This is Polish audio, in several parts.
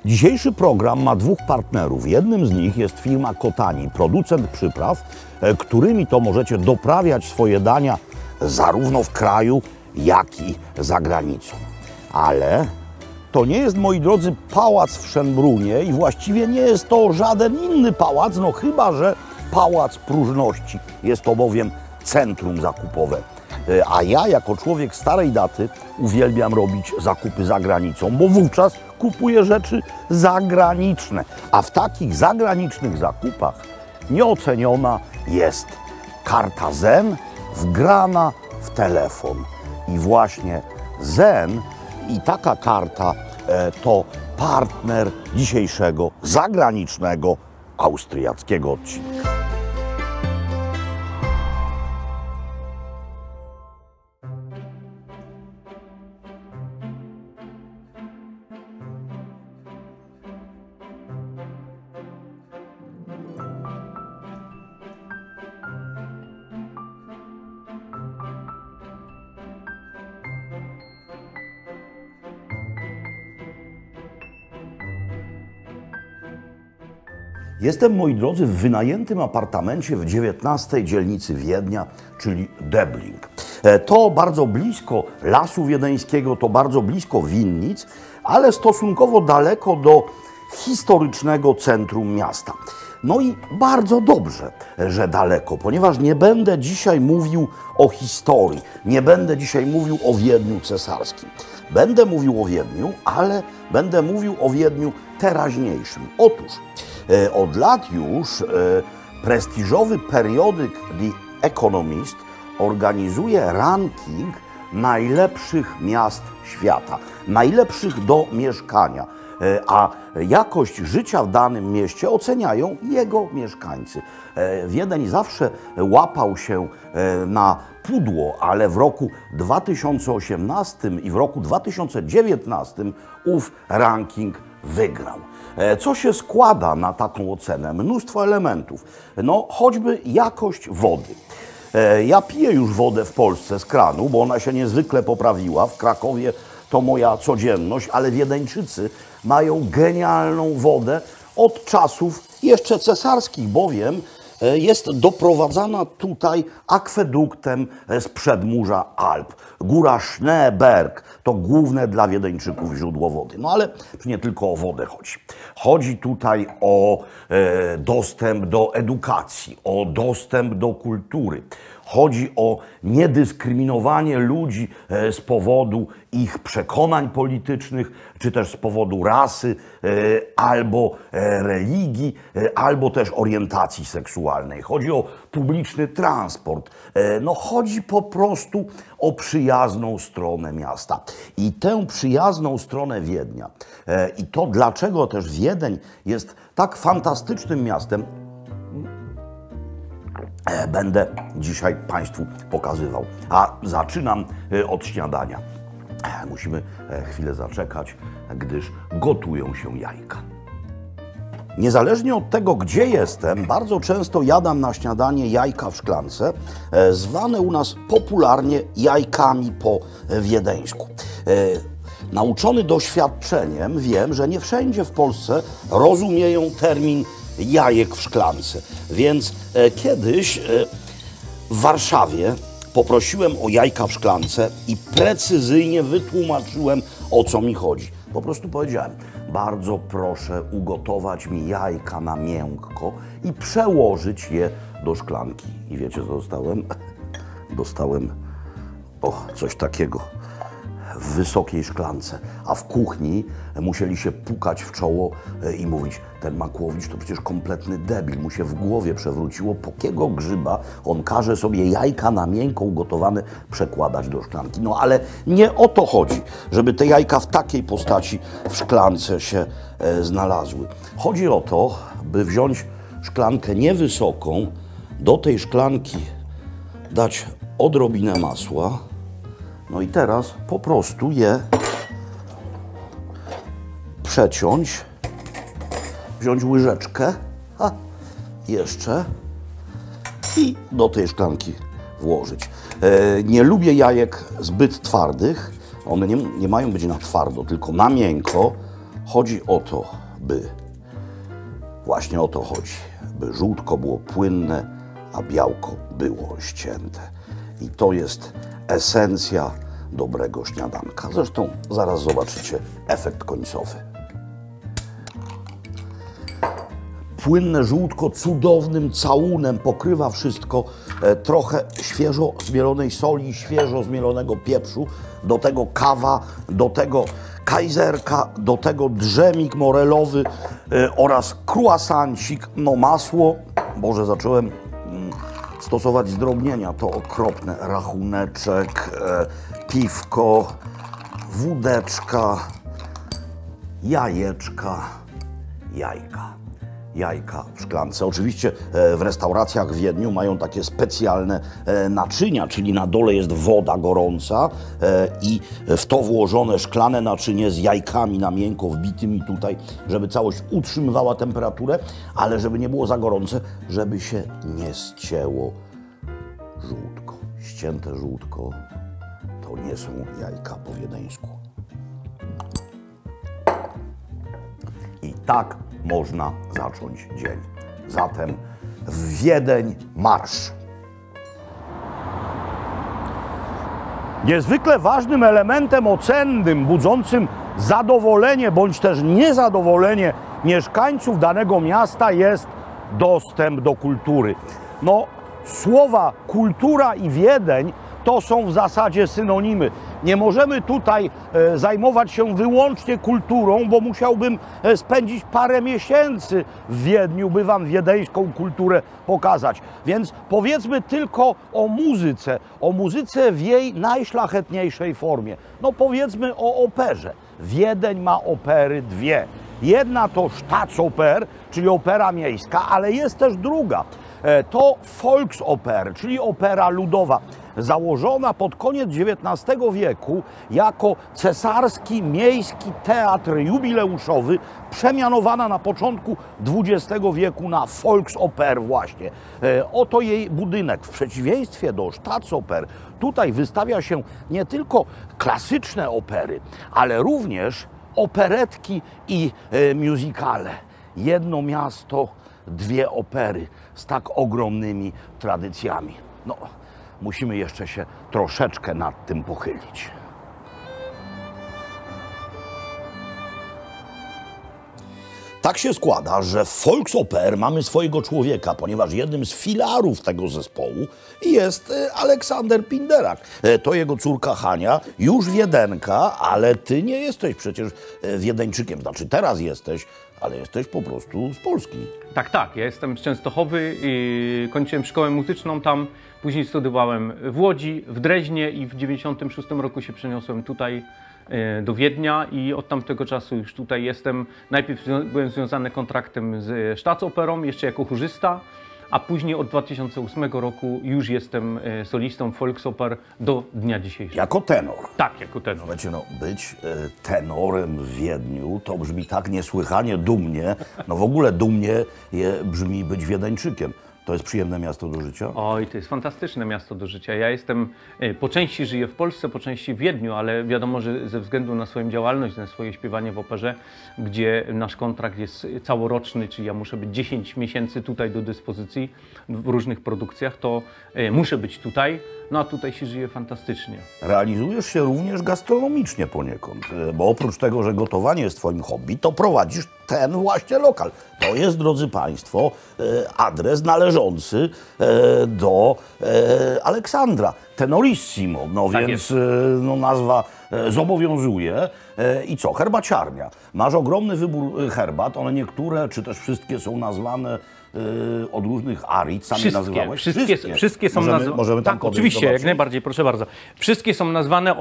Dzisiejszy program ma dwóch partnerów. Jednym z nich jest firma Kotani, producent przypraw, którymi to możecie doprawiać swoje dania zarówno w kraju, jak i za granicą. Ale to nie jest, moi drodzy, pałac w Szenbrunie i właściwie nie jest to żaden inny pałac, no chyba że Pałac Próżności. Jest to bowiem centrum zakupowe. A ja jako człowiek starej daty uwielbiam robić zakupy za granicą, bo wówczas kupuję rzeczy zagraniczne. A w takich zagranicznych zakupach nieoceniona jest karta Zen wgrana w telefon. I właśnie Zen i taka karta to partner dzisiejszego zagranicznego austriackiego odcinka. Jestem, moi drodzy, w wynajętym apartamencie w 19 dzielnicy Wiednia, czyli Döbling. To bardzo blisko Lasu Wiedeńskiego, to bardzo blisko winnic, ale stosunkowo daleko do historycznego centrum miasta. No i bardzo dobrze, że daleko, ponieważ nie będę dzisiaj mówił o historii, nie będę dzisiaj mówił o Wiedniu cesarskim. Będę mówił o Wiedniu, ale będę mówił o Wiedniu teraźniejszym. Otóż od lat już prestiżowy periodyk The Economist organizuje ranking najlepszych miast świata, najlepszych do mieszkania, a jakość życia w danym mieście oceniają jego mieszkańcy. Wiedeń zawsze łapał się na pudło, ale w roku 2018 i w roku 2019 ów ranking wygrał. Co się składa na taką ocenę? Mnóstwo elementów. No, choćby jakość wody. Ja piję już wodę w Polsce z kranu, bo ona się niezwykle poprawiła. W Krakowie to moja codzienność, ale Wiedeńczycy mają genialną wodę od czasów jeszcze cesarskich, bowiem jest doprowadzana tutaj akweduktem z przedmurza Alp. Góra Schneeberg to główne dla Wiedeńczyków źródło wody. No ale nie tylko o wodę chodzi. Chodzi tutaj o dostęp do edukacji, o dostęp do kultury. Chodzi o niedyskryminowanie ludzi z powodu ich przekonań politycznych, czy też z powodu rasy, albo religii, albo też orientacji seksualnej. Chodzi o publiczny transport. No, chodzi po prostu o przyjazną stronę miasta. I tę przyjazną stronę Wiednia i to, dlaczego też Wiedeń jest tak fantastycznym miastem, będę dzisiaj Państwu pokazywał. A zaczynam od śniadania. Musimy chwilę zaczekać, gdyż gotują się jajka. Niezależnie od tego, gdzie jestem, bardzo często jadam na śniadanie jajka w szklance, zwane u nas popularnie jajkami po wiedeńsku. Nauczony doświadczeniem wiem, że nie wszędzie w Polsce rozumieją termin jajek w szklance. Więc kiedyś w Warszawie poprosiłem o jajka w szklance i precyzyjnie wytłumaczyłem, o co mi chodzi. Po prostu powiedziałem: bardzo proszę ugotować mi jajka na miękko i przełożyć je do szklanki. I wiecie, co dostałem? Dostałem coś takiego w wysokiej szklance, a w kuchni musieli się pukać w czoło i mówić: ten Makłowicz to przecież kompletny debil, mu się w głowie przewróciło, po jakiego grzyba on każe sobie jajka na miękko ugotowane przekładać do szklanki. No ale nie o to chodzi, żeby te jajka w takiej postaci w szklance się znalazły. Chodzi o to, by wziąć szklankę niewysoką, do tej szklanki dać odrobinę masła. No i teraz po prostu je przeciąć, wziąć łyżeczkę, jeszcze i do tej szklanki włożyć. Nie lubię jajek zbyt twardych, one nie mają być na twardo, tylko na miękko. Chodzi o to, właśnie o to chodzi, by żółtko było płynne, a białko było ścięte. I to jest esencja dobrego śniadanka. Zresztą zaraz zobaczycie efekt końcowy. Płynne żółtko cudownym całunem pokrywa wszystko. Trochę świeżo zmielonej soli, świeżo zmielonego pieprzu, do tego kawa, do tego kajzerka, do tego drzemik morelowy oraz croissancik, no masło. Boże, zacząłem stosować zdrobnienia, to okropne. Rachuneczek, piwko, wódeczka, jajeczka, jajka w szklance. Oczywiście w restauracjach w Wiedniu mają takie specjalne naczynia, czyli na dole jest woda gorąca i w to włożone szklane naczynie z jajkami na miękko wbitymi tutaj, żeby całość utrzymywała temperaturę, ale żeby nie było za gorące, żeby się nie ścięło żółtko. Ścięte żółtko to nie są jajka po wiedeńsku. I tak można zacząć dzień. Zatem w Wiedeń marsz! Niezwykle ważnym elementem ocennym, budzącym zadowolenie bądź też niezadowolenie mieszkańców danego miasta jest dostęp do kultury. No, słowa kultura i Wiedeń to są w zasadzie synonimy. Nie możemy tutaj zajmować się wyłącznie kulturą, bo musiałbym spędzić parę miesięcy w Wiedniu, by wam wiedeńską kulturę pokazać. Więc powiedzmy tylko o muzyce w jej najszlachetniejszej formie. No powiedzmy o operze. Wiedeń ma opery dwie. Jedna to Staatsoper, czyli opera miejska, ale jest też druga. To Volksoper, czyli opera ludowa, założona pod koniec XIX wieku jako cesarski miejski teatr jubileuszowy, przemianowana na początku XX wieku na Volksoper właśnie. Oto jej budynek. W przeciwieństwie do Staatsoper tutaj wystawia się nie tylko klasyczne opery, ale również operetki i musicale. Jedno miasto, dwie opery z tak ogromnymi tradycjami. No, musimy jeszcze się troszeczkę nad tym pochylić. Tak się składa, że w Volksoper mamy swojego człowieka, ponieważ jednym z filarów tego zespołu jest Aleksander Pinderak. To jego córka Hania, już Wiedenka, ale ty nie jesteś przecież Wiedeńczykiem. Znaczy teraz jesteś, ale jesteś po prostu z Polski. Tak, tak. Ja jestem z Częstochowy i kończyłem szkołę muzyczną tam. Później studiowałem w Łodzi, w Dreźnie i w 1996 roku się przeniosłem tutaj do Wiednia i od tamtego czasu już tutaj jestem. Najpierw byłem związany kontraktem z Staatsoperą, jeszcze jako chórzysta, a później od 2008 roku już jestem solistą Volksoper do dnia dzisiejszego. Jako tenor? Tak, jako tenor. Słuchajcie, no, być tenorem w Wiedniu to brzmi tak niesłychanie dumnie, no w ogóle dumnie brzmi być Wiedeńczykiem. To jest przyjemne miasto do życia? Oj, to jest fantastyczne miasto do życia. Ja jestem, po części żyję w Polsce, po części w Wiedniu, ale wiadomo, że ze względu na swoją działalność, na swoje śpiewanie w operze, gdzie nasz kontrakt jest całoroczny, czyli ja muszę być 10 miesięcy tutaj do dyspozycji w różnych produkcjach, to muszę być tutaj, no a tutaj się żyje fantastycznie. Realizujesz się również gastronomicznie poniekąd, bo oprócz tego, że gotowanie jest twoim hobby, to prowadzisz ten właśnie lokal. To jest, drodzy Państwo, adres należący do Aleksandra, Tenorissimo, no tak więc no, nazwa zobowiązuje. I co? Herbaciarnia. Masz ogromny wybór herbat, one niektóre, czy też wszystkie są nazwane od różnych arit, sami nazywałeś? Wszystkie są nazwane. Możemy tam tak, oczywiście, zobaczyć? Jak najbardziej, proszę bardzo. Wszystkie są nazwane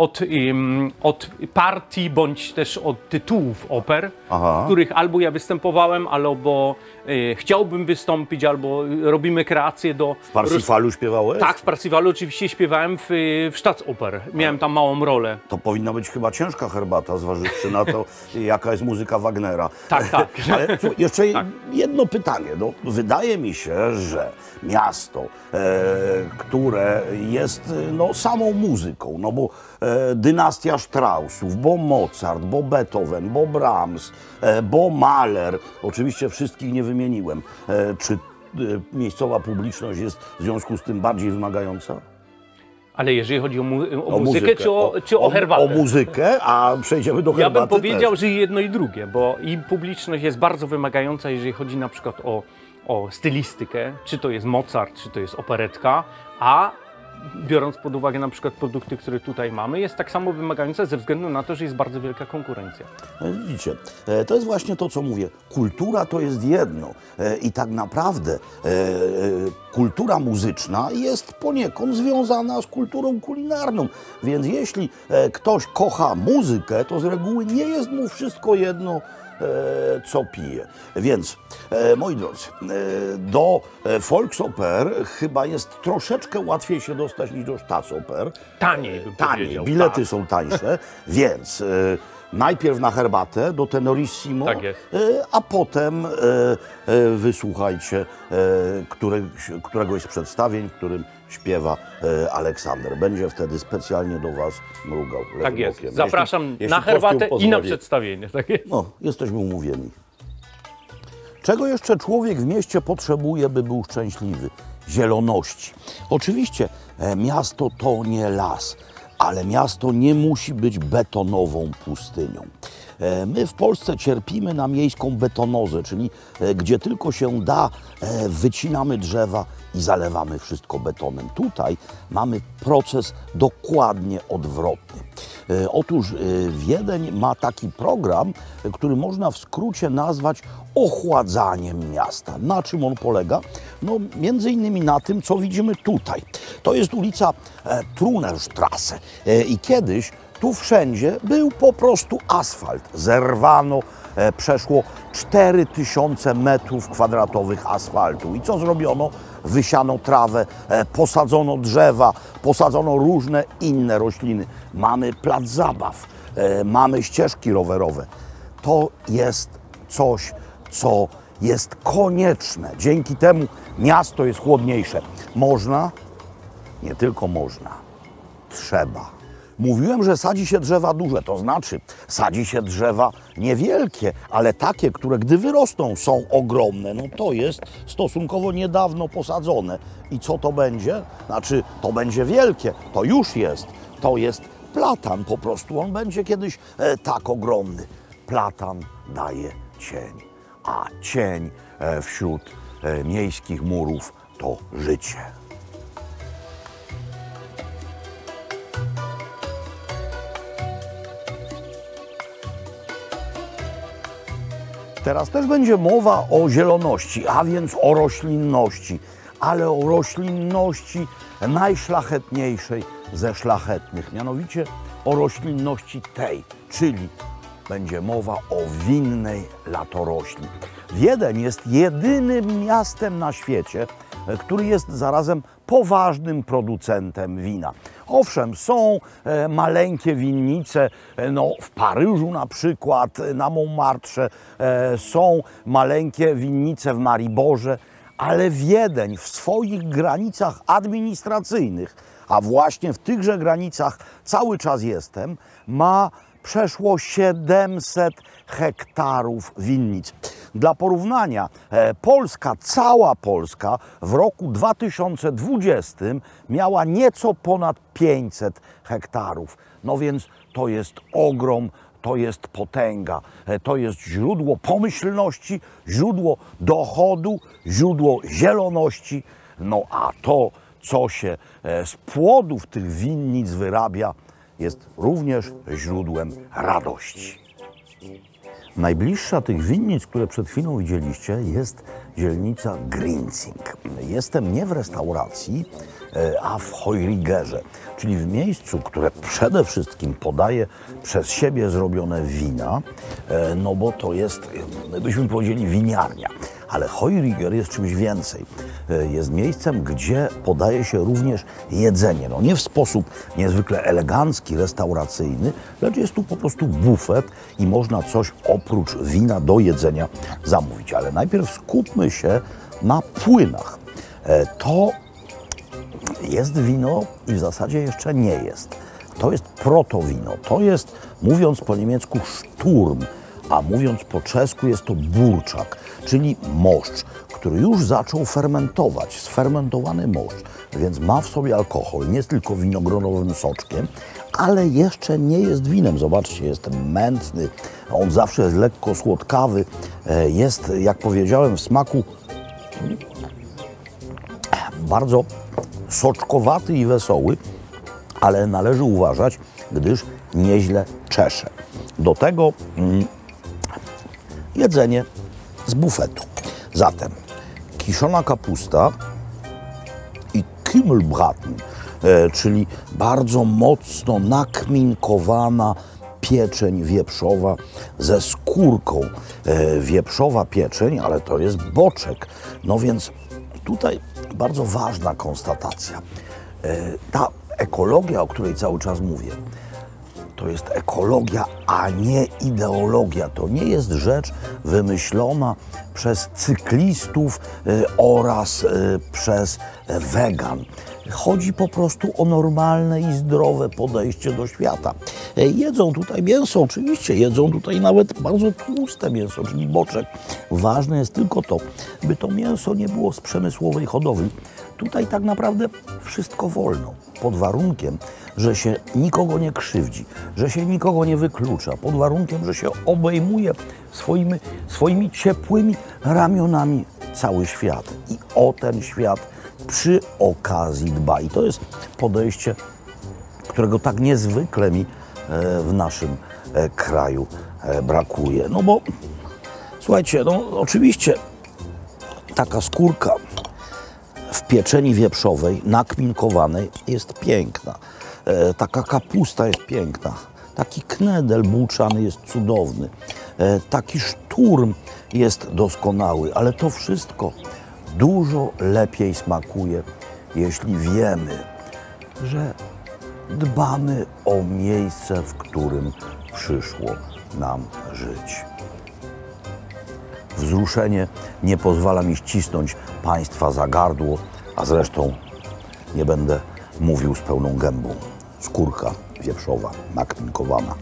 od partii, bądź też od tytułów oper, w których albo ja występowałem, albo chciałbym wystąpić, albo robimy kreacje do... W Parsifal'u śpiewałeś? Tak, w Parsifal'u oczywiście śpiewałem w Staatsoper. Miałem tam małą rolę. To powinna być chyba ciężka herbata, zważywszy na to, jaka jest muzyka Wagnera. Tak, tak. Ale jeszcze jedno pytanie. No, wydaje mi się, że miasto, które jest no, samą muzyką, no bo dynastia Straussów, bo Mozart, bo Beethoven, bo Brahms, bo Mahler, oczywiście wszystkich nie wymieniłem. Czy miejscowa publiczność jest w związku z tym bardziej wymagająca? Ale jeżeli chodzi o muzykę, czy o herbatę? O muzykę, a przejdziemy do herbaty. Ja bym powiedział, też. że jedno i drugie, bo i publiczność jest bardzo wymagająca, jeżeli chodzi na przykład o stylistykę, czy to jest Mozart, czy to jest operetka, a biorąc pod uwagę na przykład produkty, które tutaj mamy, jest tak samo wymagająca ze względu na to, że jest bardzo wielka konkurencja. Widzicie, to jest właśnie to, co mówię. Kultura to jest jedno i tak naprawdę kultura muzyczna jest poniekąd związana z kulturą kulinarną. Więc jeśli ktoś kocha muzykę, to z reguły nie jest mu wszystko jedno, co pije. Więc, moi drodzy, do Volksoper chyba jest troszeczkę łatwiej się dostać niż do Staatsoper. Taniej bym powiedział. Bilety tak. są tańsze, więc najpierw na herbatę do Tenorissimo, Tak jest. a potem wysłuchajcie któregoś z przedstawień, w którym śpiewa Aleksander. Będzie wtedy specjalnie do Was mrugał. Tak jest. Okiem. Zapraszam jeśli na herbatę kostium i pozwoli. na przedstawienie. Tak jest. No, jesteśmy umówieni. Czego jeszcze człowiek w mieście potrzebuje, by był szczęśliwy? Zieloności. Oczywiście miasto to nie las, ale miasto nie musi być betonową pustynią. My w Polsce cierpimy na miejską betonozę, czyli gdzie tylko się da, wycinamy drzewa i zalewamy wszystko betonem. Tutaj mamy proces dokładnie odwrotny. Otóż Wiedeń ma taki program, który można w skrócie nazwać ochładzaniem miasta. Na czym on polega? No, między innymi na tym, co widzimy tutaj. To jest ulica Trunerstrasse i kiedyś tu wszędzie był po prostu asfalt. Zerwano, przeszło 4000 metrów kwadratowych asfaltu. I co zrobiono? Wysiano trawę, posadzono drzewa, posadzono różne inne rośliny. Mamy plac zabaw, mamy ścieżki rowerowe. To jest coś, co jest konieczne. Dzięki temu miasto jest chłodniejsze. Można? Nie tylko można. Trzeba. Mówiłem, że sadzi się drzewa duże, to znaczy sadzi się drzewa niewielkie, ale takie, które gdy wyrosną są ogromne. No to jest stosunkowo niedawno posadzone. I co to będzie? Znaczy, to będzie wielkie, to już jest. To jest platan po prostu, on będzie kiedyś tak ogromny. Platan daje cień, a cień wśród miejskich murów to życie. Teraz też będzie mowa o zieloności, a więc o roślinności, ale o roślinności najszlachetniejszej ze szlachetnych, mianowicie o roślinności tej, czyli będzie mowa o winnej latorośli. Wiedeń jest jedynym miastem na świecie, który jest zarazem poważnym producentem wina. Owszem, są maleńkie winnice, no w Paryżu na przykład, na Montmartre, są maleńkie winnice w Mariborze, ale Wiedeń w swoich granicach administracyjnych, a właśnie w tychże granicach cały czas jestem, ma przeszło 700 hektarów winnic. Dla porównania, Polska, cała Polska w roku 2020 miała nieco ponad 500 hektarów. No więc to jest ogrom, to jest potęga, to jest źródło pomyślności, źródło dochodu, źródło zieloności. No a to, co się z płodów tych winnic wyrabia, jest również źródłem radości. Najbliższa tych winnic, które przed chwilą widzieliście, jest dzielnica Grinzing. Jestem nie w restauracji, a w Heurigerze, czyli w miejscu, które przede wszystkim podaje przez siebie zrobione wina, no bo to jest, byśmy powiedzieli, winiarnia. Ale Heuriger jest czymś więcej. Jest miejscem, gdzie podaje się również jedzenie. No nie w sposób niezwykle elegancki, restauracyjny, lecz jest tu po prostu bufet i można coś oprócz wina do jedzenia zamówić. Ale najpierw skupmy się na płynach. To jest wino i w zasadzie jeszcze nie jest. To jest protowino. To jest, mówiąc po niemiecku, szturm, a mówiąc po czesku jest to burczak, czyli moszcz, który już zaczął fermentować, sfermentowany moszcz, więc ma w sobie alkohol, nie jest tylko winogronowym soczkiem, ale jeszcze nie jest winem. Zobaczcie, jest mętny, on zawsze jest lekko słodkawy, jest, jak powiedziałem, w smaku bardzo soczkowaty i wesoły, ale należy uważać, gdyż nieźle czesze. Do tego jedzenie z bufetu. Zatem kiszona kapusta i Kümmelbraten, czyli bardzo mocno nakminkowana pieczeń wieprzowa ze skórką. Wieprzowa pieczeń, ale to jest boczek. No więc tutaj bardzo ważna konstatacja. Ta ekologia, o której cały czas mówię, to jest ekologia, a nie ideologia. To nie jest rzecz wymyślona przez cyklistów oraz przez wegan. Chodzi po prostu o normalne i zdrowe podejście do świata. Jedzą tutaj mięso, oczywiście, jedzą tutaj nawet bardzo tłuste mięso, czyli boczek. Ważne jest tylko to, by to mięso nie było z przemysłowej hodowli. Tutaj tak naprawdę wszystko wolno, pod warunkiem, że się nikogo nie krzywdzi, że się nikogo nie wyklucza, pod warunkiem, że się obejmuje swoimi ciepłymi ramionami cały świat. I o ten świat przy okazji dba. I to jest podejście, którego tak niezwykle mi w naszym kraju brakuje. No bo, słuchajcie, no oczywiście taka skórka w pieczeni wieprzowej, nakminkowanej jest piękna. Taka kapusta jest piękna. Taki knedel bułczany jest cudowny. Taki szturm jest doskonały. Ale to wszystko dużo lepiej smakuje, jeśli wiemy, że dbamy o miejsce, w którym przyszło nam żyć. Wzruszenie nie pozwala mi ścisnąć Państwa za gardło, a zresztą nie będę mówił z pełną gębą. Skórka wieprzowa, nakminkowana.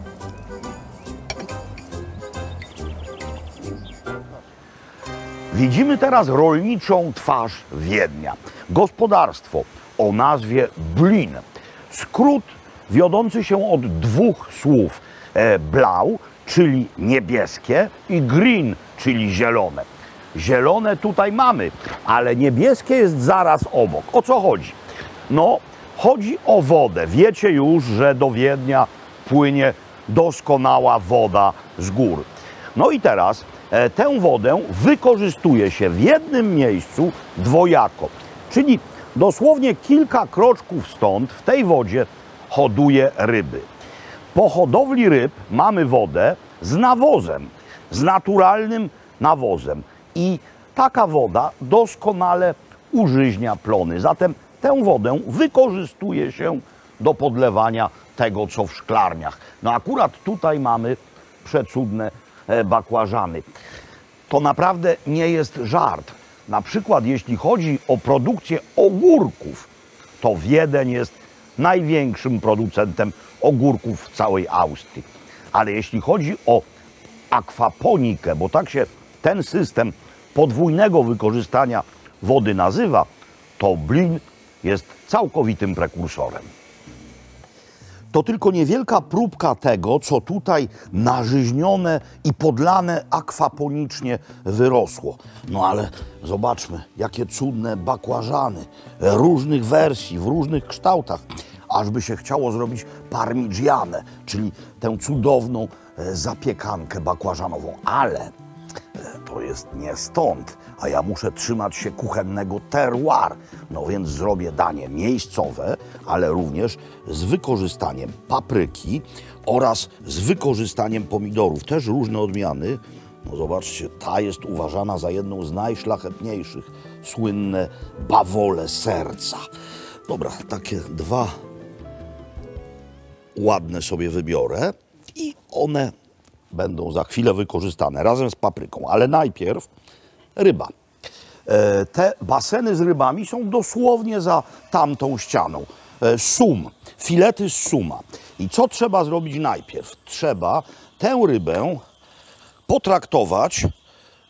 Widzimy teraz rolniczą twarz Wiednia. Gospodarstwo o nazwie Blin. Skrót wiodący się od dwóch słów. Blau, czyli niebieskie, i green, czyli zielone. Zielone tutaj mamy, ale niebieskie jest zaraz obok. O co chodzi? No, chodzi o wodę. Wiecie już, że do Wiednia płynie doskonała woda z gór. No i teraz tę wodę wykorzystuje się w jednym miejscu dwojako. Czyli dosłownie kilka kroczków stąd w tej wodzie hoduje ryby. Po hodowli ryb mamy wodę z nawozem, z naturalnym nawozem. I taka woda doskonale użyźnia plony. Zatem tę wodę wykorzystuje się do podlewania tego, co w szklarniach. No akurat tutaj mamy przecudne bakłażany. To naprawdę nie jest żart. Na przykład jeśli chodzi o produkcję ogórków, to Wiedeń jest największym producentem ogórków w całej Austrii. Ale jeśli chodzi o akwaponikę, bo tak się ten system podwójnego wykorzystania wody nazywa, to Blin jest całkowitym prekursorem. To tylko niewielka próbka tego, co tutaj nażyźnione i podlane akwaponicznie wyrosło. No ale zobaczmy, jakie cudne bakłażany różnych wersji, w różnych kształtach. Ażby się chciało zrobić parmigianę, czyli tę cudowną zapiekankę bakłażanową. Ale to jest nie stąd, a ja muszę trzymać się kuchennego terroir. No więc zrobię danie miejscowe, ale również z wykorzystaniem papryki oraz z wykorzystaniem pomidorów. Też różne odmiany. No zobaczcie, ta jest uważana za jedną z najszlachetniejszych. Słynne bawole serca. Dobra, takie dwa ładne sobie wybiorę i one będą za chwilę wykorzystane razem z papryką. Ale najpierw ryba. Te baseny z rybami są dosłownie za tamtą ścianą. Sum, filety z suma. I co trzeba zrobić najpierw? Trzeba tę rybę potraktować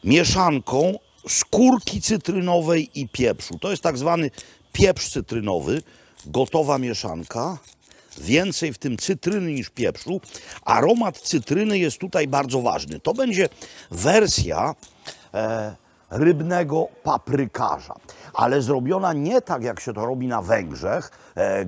mieszanką skórki cytrynowej i pieprzu. To jest tak zwany pieprz cytrynowy, gotowa mieszanka. Więcej w tym cytryny niż pieprzu. Aromat cytryny jest tutaj bardzo ważny. To będzie wersja rybnego paprykarza, ale zrobiona nie tak, jak się to robi na Węgrzech,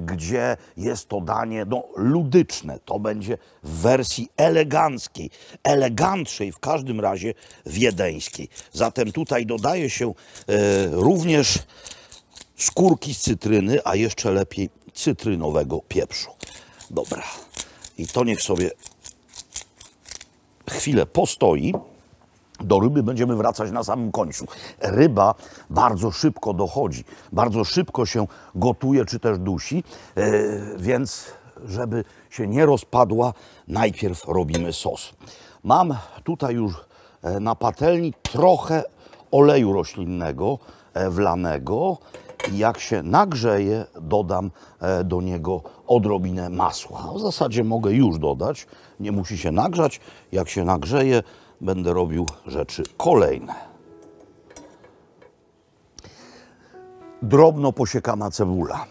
gdzie jest to danie ludyczne. To będzie w wersji eleganckiej, elegantszej, w każdym razie wiedeńskiej. Zatem tutaj dodaje się również skórki z cytryny, a jeszcze lepiej cytrynowego pieprzu. Dobra, i to niech sobie chwilę postoi. Do ryby będziemy wracać na samym końcu. Ryba bardzo szybko dochodzi, bardzo szybko się gotuje czy też dusi, więc żeby się nie rozpadła, najpierw robimy sos. Mam tutaj już na patelni trochę oleju roślinnego wlanego i jak się nagrzeje, dodam do niego odrobinę masła. W zasadzie mogę już dodać, nie musi się nagrzać. Jak się nagrzeje, będę robił rzeczy kolejne. Drobno posiekana cebula.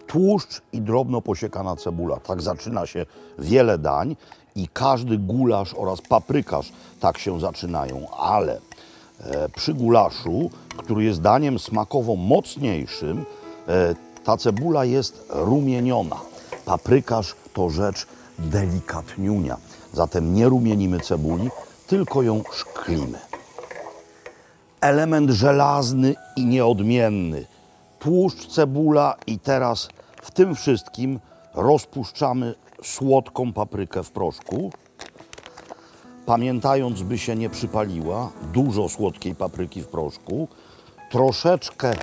Tłuszcz i drobno posiekana cebula. Tak zaczyna się wiele dań i każdy gulasz oraz paprykarz tak się zaczynają, ale przy gulaszu, który jest daniem smakowo mocniejszym, ta cebula jest rumieniona. Paprykarz to rzecz delikatniunia. Zatem nie rumienimy cebuli, tylko ją szklimy. Element żelazny i nieodmienny. Tłuszcz, cebula i teraz w tym wszystkim rozpuszczamy słodką paprykę w proszku. Pamiętając, by się nie przypaliła, dużo słodkiej papryki w proszku, troszeczkę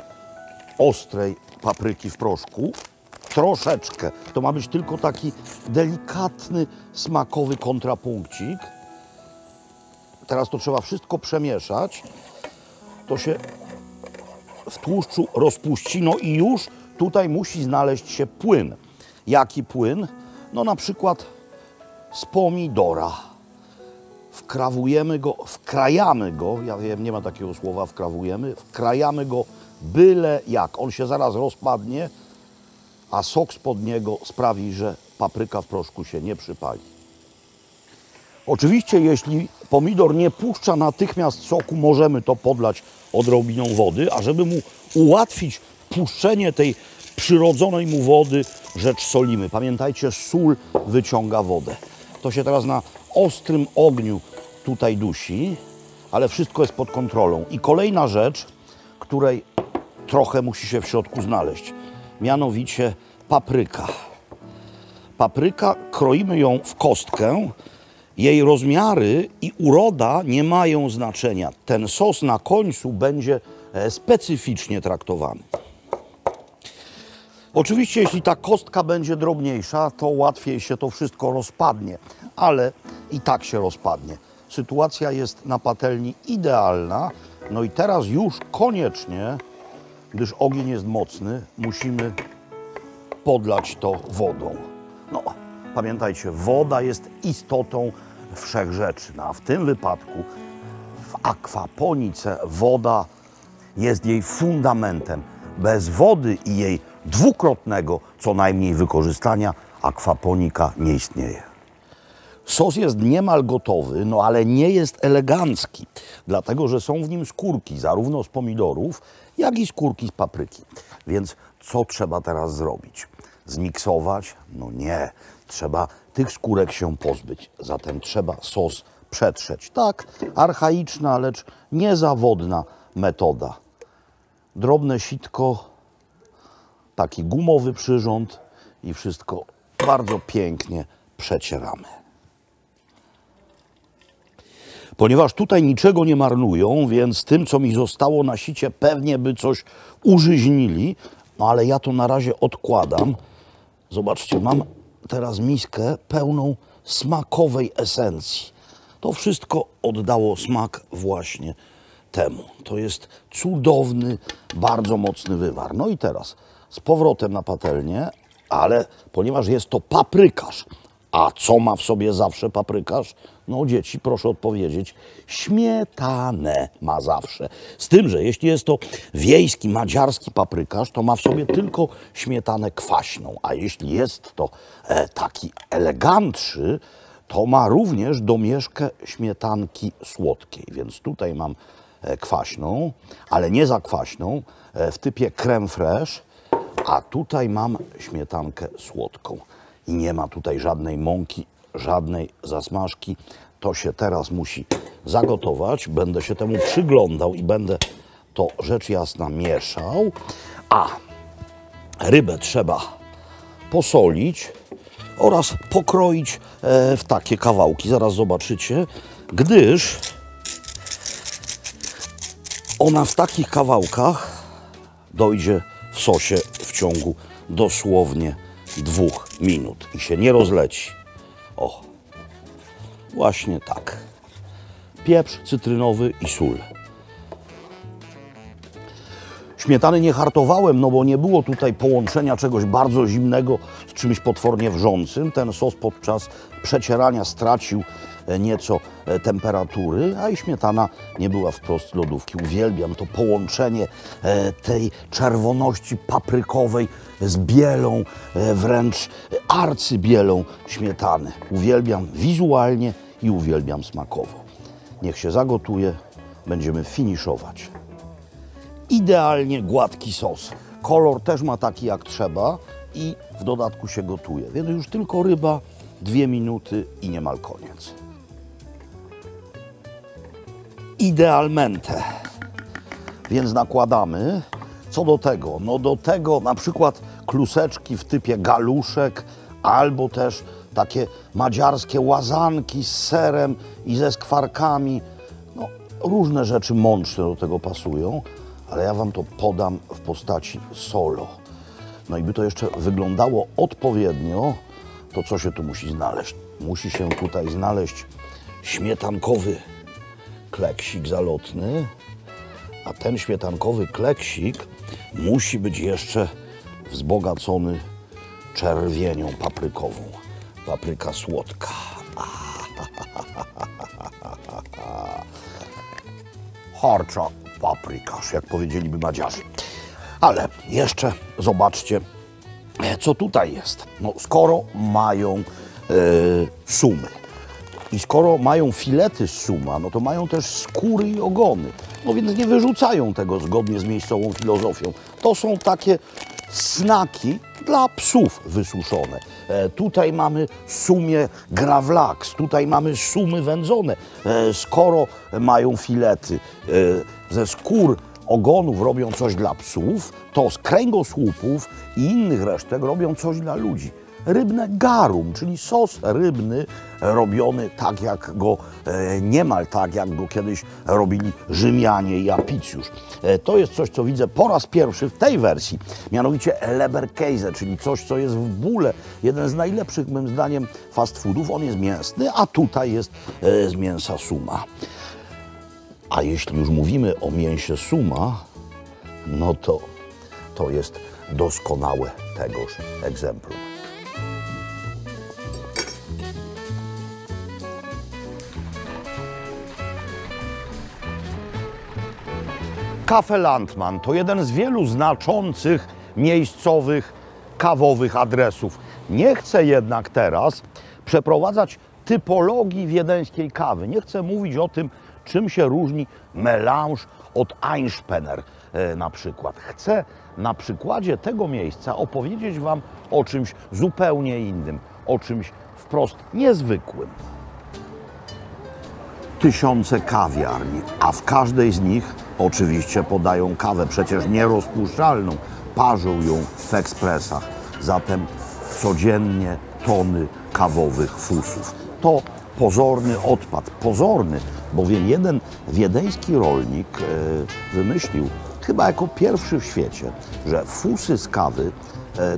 ostrej papryki w proszku, troszeczkę. To ma być tylko taki delikatny, smakowy kontrapunkcik. Teraz to trzeba wszystko przemieszać. To się w tłuszczu rozpuści. No i już tutaj musi znaleźć się płyn. Jaki płyn? No na przykład z pomidora. Wkrawujemy go, wkrajamy go, ja wiem, nie ma takiego słowa wkrawujemy, wkrajamy go byle jak. On się zaraz rozpadnie, a sok spod niego sprawi, że papryka w proszku się nie przypali. Oczywiście, jeśli pomidor nie puszcza natychmiast soku, możemy to podlać odrobiną wody, a żeby mu ułatwić puszczenie tej przyrodzonej mu wody, rzecz solimy. Pamiętajcie, sól wyciąga wodę. To się teraz na ostrym ogniu tutaj dusi, ale wszystko jest pod kontrolą. I kolejna rzecz, której trochę musi się w środku znaleźć, mianowicie papryka. Papryka, kroimy ją w kostkę. Jej rozmiary i uroda nie mają znaczenia. Ten sos na końcu będzie specyficznie traktowany. Oczywiście, jeśli ta kostka będzie drobniejsza, to łatwiej się to wszystko rozpadnie, ale i tak się rozpadnie. Sytuacja jest na patelni idealna. No i teraz już koniecznie, gdyż ogień jest mocny, musimy podlać to wodą. No, pamiętajcie, woda jest istotą wszechrzeczy. No, a w tym wypadku w akwaponice woda jest jej fundamentem. Bez wody i jej dwukrotnego co najmniej wykorzystania akwaponika nie istnieje. Sos jest niemal gotowy, no ale nie jest elegancki, dlatego że są w nim skórki zarówno z pomidorów, jak i skórki z papryki. Więc co trzeba teraz zrobić? Zmiksować? No nie. Trzeba tych skórek się pozbyć. Zatem trzeba sos przetrzeć. Tak, archaiczna, lecz niezawodna metoda. Drobne sitko, taki gumowy przyrząd i wszystko bardzo pięknie przecieramy. Ponieważ tutaj niczego nie marnują, więc tym, co mi zostało na sicie, pewnie by coś użyźnili, no ale ja to na razie odkładam. Zobaczcie, mam teraz miskę pełną smakowej esencji. To wszystko oddało smak właśnie temu. To jest cudowny, bardzo mocny wywar. No i teraz z powrotem na patelnię, ale ponieważ jest to paprykarz, a co ma w sobie zawsze paprykarz? No dzieci, proszę odpowiedzieć, śmietanę ma zawsze. Z tym, że jeśli jest to wiejski, madziarski paprykarz, to ma w sobie tylko śmietanę kwaśną, a jeśli jest to taki elegantszy, to ma również domieszkę śmietanki słodkiej. Więc tutaj mam kwaśną, ale nie za kwaśną, w typie crème fraîche, a tutaj mam śmietankę słodką. I nie ma tutaj żadnej mąki, żadnej zasmażki. To się teraz musi zagotować. Będę się temu przyglądał i będę to rzecz jasna mieszał. A rybę trzeba posolić oraz pokroić w takie kawałki. Zaraz zobaczycie, gdyż ona w takich kawałkach dojdzie w sosie w ciągu dosłownie 2 minut i się nie rozleci. O, właśnie tak. Pieprz cytrynowy i sól. Śmietany nie hartowałem, no bo nie było tutaj połączenia czegoś bardzo zimnego z czymś potwornie wrzącym. Ten sos podczas przecierania stracił nieco temperatury, a i śmietana nie była wprost z lodówki. Uwielbiam to połączenie tej czerwoności paprykowej z bielą, wręcz arcybielą śmietany. Uwielbiam wizualnie i uwielbiam smakowo. Niech się zagotuje, będziemy finiszować. Idealnie gładki sos. Kolor też ma taki jak trzeba i w dodatku się gotuje. Więc już tylko ryba, 2 minuty i niemal koniec. Idealmente. Więc nakładamy. Co do tego? No do tego na przykład kluseczki w typie galuszek albo też takie madziarskie łazanki z serem i ze skwarkami. No, różne rzeczy mączne do tego pasują, ale ja wam to podam w postaci solo. No i by to jeszcze wyglądało odpowiednio, to co się tu musi znaleźć? Musi się tutaj znaleźć śmietankowy kleksik zalotny, a ten śmietankowy kleksik musi być jeszcze wzbogacony czerwienią paprykową. Papryka słodka. Harcza paprykarz, jak powiedzieliby Madziarzy. Ale jeszcze zobaczcie, co tutaj jest. No, skoro mają sumy i skoro mają filety z suma, no to mają też skóry i ogony. No więc nie wyrzucają tego zgodnie z miejscową filozofią. To są takie snaki dla psów wysuszone. Tutaj mamy sumie gravlax, tutaj mamy sumy wędzone. Skoro mają filety ze skór ogonów robią coś dla psów, to z kręgosłupów i innych resztek robią coś dla ludzi. Rybne garum, czyli sos rybny robiony tak jak go, niemal tak jak go kiedyś robili Rzymianie i Apicjusz. To jest coś, co widzę po raz pierwszy w tej wersji, mianowicie Leberkäse, czyli coś, co jest w bóle. Jeden z najlepszych, moim zdaniem, fast foodów. On jest mięsny, a tutaj jest z mięsa suma. A jeśli już mówimy o mięsie suma, no to jest doskonałe tegoż egzemplum. Kafe Landmann to jeden z wielu znaczących miejscowych kawowych adresów. Nie chcę jednak teraz przeprowadzać typologii wiedeńskiej kawy. Nie chcę mówić o tym, czym się różni melange od Einspener na przykład. Chcę na przykładzie tego miejsca opowiedzieć wam o czymś zupełnie innym, o czymś wprost niezwykłym. Tysiące kawiarni, a w każdej z nich oczywiście podają kawę, przecież nierozpuszczalną, parzą ją w ekspresach. Zatem codziennie tony kawowych fusów. To pozorny odpad, pozorny, bowiem jeden wiedeński rolnik wymyślił, chyba jako pierwszy w świecie, że fusy z kawy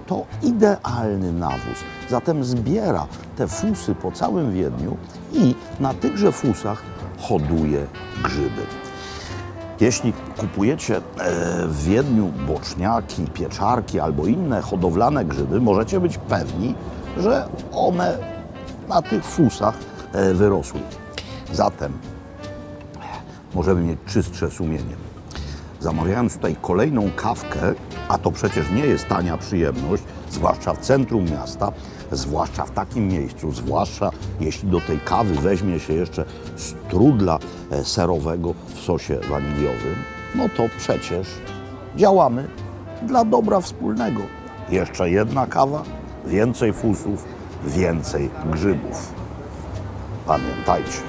to idealny nawóz. Zatem zbiera te fusy po całym Wiedniu i na tychże fusach hoduje grzyby. Jeśli kupujecie w Wiedniu boczniaki, pieczarki albo inne hodowlane grzyby, możecie być pewni, że one na tych fusach wyrosły. Zatem możemy mieć czystsze sumienie. Zamawiając tutaj kolejną kawkę, a to przecież nie jest tania przyjemność, zwłaszcza w centrum miasta, zwłaszcza w takim miejscu, zwłaszcza jeśli do tej kawy weźmie się jeszcze strudla serowego w sosie waniliowym, no to przecież działamy dla dobra wspólnego. Jeszcze jedna kawa, więcej fusów, więcej grzybów. Pamiętajcie.